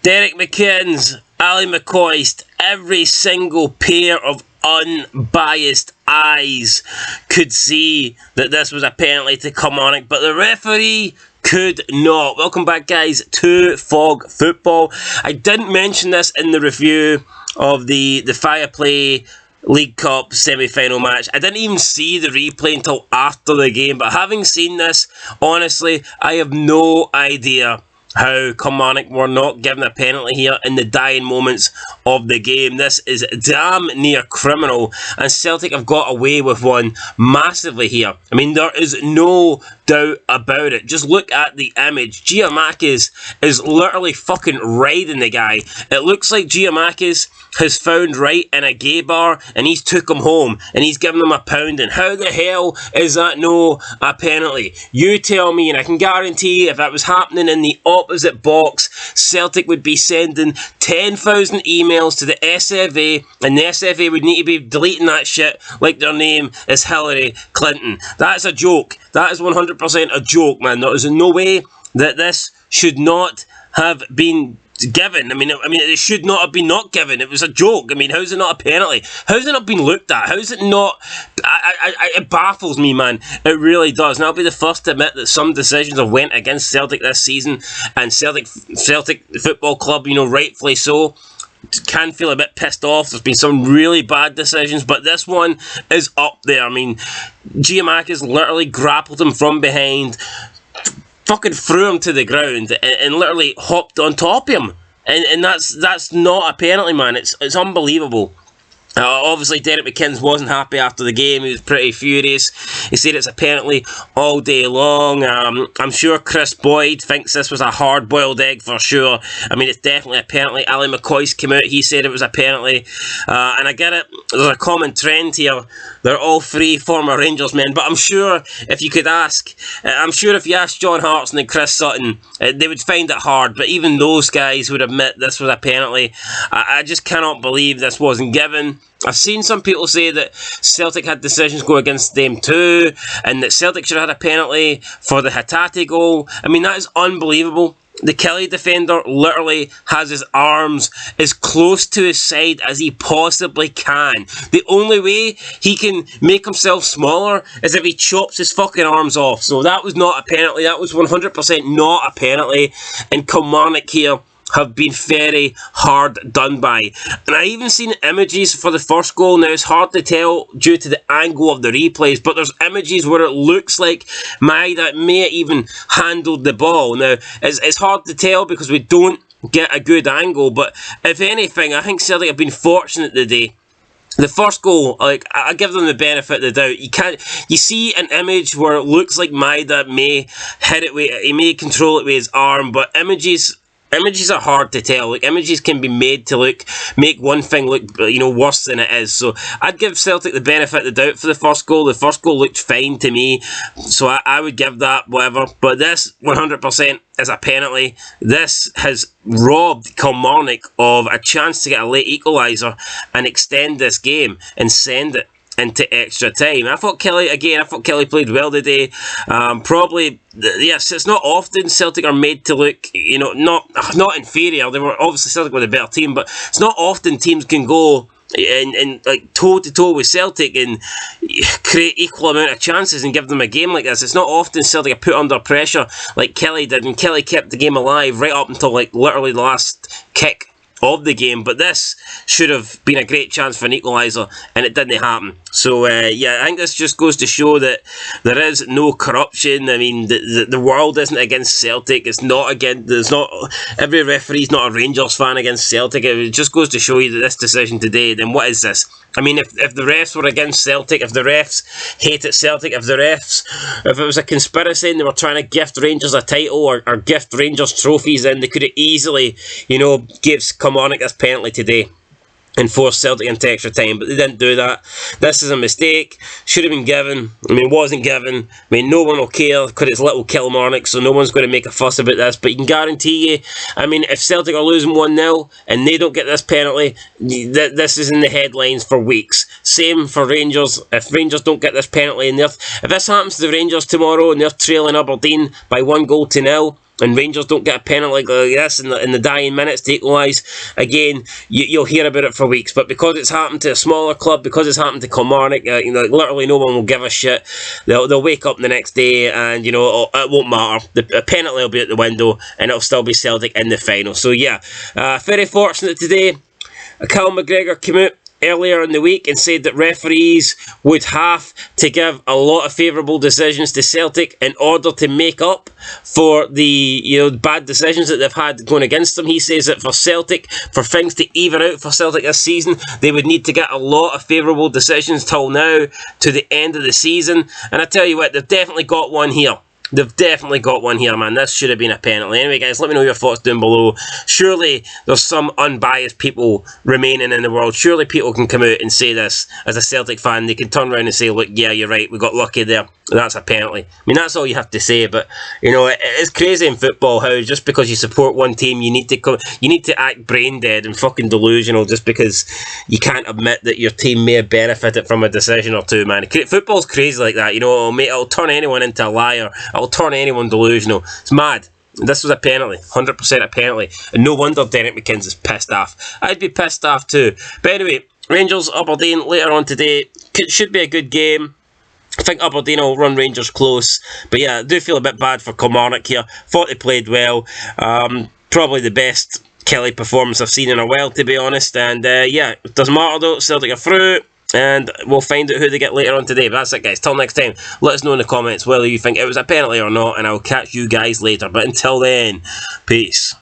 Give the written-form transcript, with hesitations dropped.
Derek McKinn's, Ali McCoist, every single pair of unbiased eyes could see that this was a penalty to Kilmarnock, but the referee could not. Welcome back, guys, to Fog Football. I didn't mention this in the review of the VIAPLay League Cup semi-final match. I didn't even see the replay until after the game, but having seen this, honestly, I have no idea how Kilmarnock were not given a penalty here in the dying moments of the game. This is damn near criminal, and Celtic have got away with one massively here. I mean, there is no doubt about it. Just look at the image. Giamakis is literally fucking riding the guy. It looks like Giamakis has found right in a gay bar and he's took him home and he's given him a pounding. How the hell is that no a penalty? You tell me, and I can guarantee if that was happening in the opposite box, Celtic would be sending 10,000 emails to the SFA, and the SFA would need to be deleting that shit like their name is Hillary Clinton. That's a joke. That is 100% a joke, man. There is no way that this should not have been given. I mean, it should not have been not given. It was a joke. I mean, how's it not a penalty? How's it not been looked at? How's it not? It baffles me, man. It really does. And I'll be the first to admit that some decisions have went against Celtic this season, and Celtic Football Club, you know, rightfully so, can feel a bit pissed off. There's been some really bad decisions, but this one is up there. I mean, Giamakis literally grappled him from behind, fucking threw him to the ground and literally hopped on top of him, and that's not a penalty, man. It's unbelievable. Obviously, Derek McKinnon wasn't happy after the game. He was pretty furious. He said it's a penalty all day long. I'm sure Chris Boyd thinks this was a hard-boiled egg for sure. I mean, it's definitely a penalty. Ali McCoist came out. He said it was a penalty. And I get it. There's a common trend here. They're all three former Rangers men. But I'm sure if you could ask, I'm sure if you asked John Hartson and Chris Sutton, they would find it hard. But even those guys would admit this was a penalty. I just cannot believe this wasn't given. I've seen some people say that Celtic had decisions go against them too, and that Celtic should have had a penalty for the Hatate goal. I mean, that is unbelievable. The Killie defender literally has his arms as close to his side as he possibly can. The only way he can make himself smaller is if he chops his fucking arms off. So that was not a penalty. That was 100% not a penalty. And Kilmarnock here have been very hard done by. And I even seen images for the first goal. Now, it's hard to tell due to the angle of the replays, but there's images where it looks like Maeda may have even handled the ball. Now, it's hard to tell because we don't get a good angle, but if anything, I think Celtic have been fortunate today. The first goal, like, I give them the benefit of the doubt. You see an image where it looks like Maeda may hit it with, he may control it with his arm, but images are hard to tell. Like, images can be made to make one thing look, you know, worse than it is. So I'd give Celtic the benefit of the doubt for the first goal. The first goal looked fine to me, so I would give that whatever. But this 100% is a penalty. This has robbed Kilmarnock of a chance to get a late equaliser and extend this game and send it into extra time. I thought Killie played well today. Probably, yes, it's not often Celtic are made to look, you know, not inferior. They were obviously Celtic with a better team, but it's not often teams can go and like toe to toe with Celtic and create equal amount of chances and give them a game like this. It's not often Celtic are put under pressure like Killie did, and Killie kept the game alive right up until like literally the last kick of the game. But this should have been a great chance for an equaliser, and it didn't happen. So yeah, I think this just goes to show that there is no corruption. I mean, the world isn't against Celtic. It's not against. There's not every referee's not a Rangers fan against Celtic. It just goes to show you that this decision today. Then what is this? I mean, if the refs were against Celtic, if the refs hated Celtic, if it was a conspiracy and they were trying to gift Rangers a title or gift Rangers trophies, then they could have easily, you know, give Kilmarnock this penalty today and force Celtic into extra time, but they didn't do that. This is a mistake. Should have been given. I mean, it wasn't given. I mean, no one will care because it's little Kilmarnock, so no one's going to make a fuss about this. But you can guarantee you, I mean, if Celtic are losing 1-0 and they don't get this penalty, this is in the headlines for weeks. Same for Rangers. If Rangers don't get this penalty, and if this happens to the Rangers tomorrow and they're trailing Aberdeen by 1-0, and Rangers don't get a penalty like this in the dying minutes to equalise, again, you'll hear about it for weeks. But because it's happened to a smaller club, because it's happened to Kilmarnock, literally no one will give a shit. They'll wake up the next day and, it won't matter. The penalty will be at the window and it'll still be Celtic in the final. So yeah, very fortunate today. Cal McGregor came out earlier in the week and said that referees would have to give a lot of favourable decisions to Celtic in order to make up for the bad decisions that they've had going against them. He says that for Celtic, for things to even out for Celtic this season, they would need to get a lot of favourable decisions till now to the end of the season. And I tell you what, they've definitely got one here. They've definitely got one here, man. This should have been a penalty. Anyway, guys, let me know your thoughts down below. Surely there's some unbiased people remaining in the world. Surely people can come out and say this as a Celtic fan. They can turn around and say, look, yeah, you're right. We got lucky there. That's a penalty. I mean, that's all you have to say. But, it's crazy in football how just because you support one team, you need to act brain dead and fucking delusional just because you can't admit that your team may have benefited from a decision or two, man. Football's crazy like that. It'll turn anyone into a liar. It'll turn anyone delusional. It's mad. This was a penalty. 100% a penalty. And no wonder Derek McKenzie's pissed off. I'd be pissed off too. But anyway, Rangers, Aberdeen later on today. Should be a good game. I think Aberdeen will run Rangers close. But yeah, I do feel a bit bad for Kilmarnock here. Thought they played well. Probably the best Killie performance I've seen in a while, to be honest. And yeah, it doesn't matter though. Celtic are through. And we'll find out who they get later on today. But that's it, guys. Till next time, let us know in the comments whether you think it was a penalty or not. And I'll catch you guys later. But until then, peace.